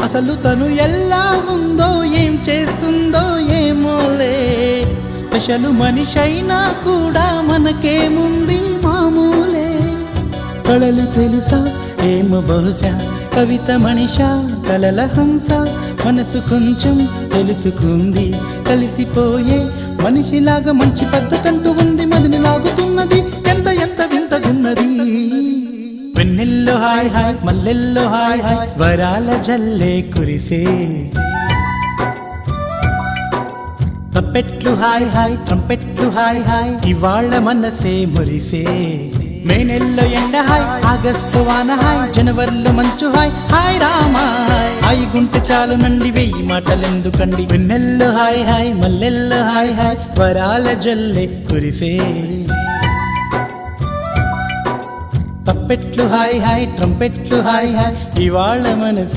అసలు తను ఎలా ఉందో ఏం చేస్తుందో ఏమోలే, స్పెషల్ మనిషైనా కూడా మనకేముంది మామూలే. కళలు తెలుసా ఏమో బహుశా, కవిత మనిషా కలల హంస, మనసు కొంచెం తెలుసుకుంది కలిసిపోయే మనిషిలాగా. మంచి పద్ధతంటూ ఉంది, మదిని లాగుతున్నది, ఎంత ఎంత వింతగున్నది. వెన్నెల్లో హాయ్ హాయ్, మల్లెల్లో హాయ్ హాయ్, వరాల జల్లే కురిసే. తప్పెట్లు హాయ్ హాయ్, ట్రంపెట్లు హాయ్ హాయ్, ఇవాళ మనసే మురిసే. మే నెలలో ఎండ హాయ్, ఆగస్టు వాన హాయ్, జనవరిలో మంచు హాయ్, హాయ్ రామా హాయ్. హాయ్ గుంటె చాలు నండి, వెయ్యి మాటలెందుకండి. వెన్నెల్లో హాయ్ హాయ్, మల్లెల్లో హాయ్ హాయ్, వరాల జల్లె కురిసే. తప్పెట్లు హాయ్ హాయ్, ట్రంపెట్లు హాయ్ హాయ్, ఇవాళ మనసే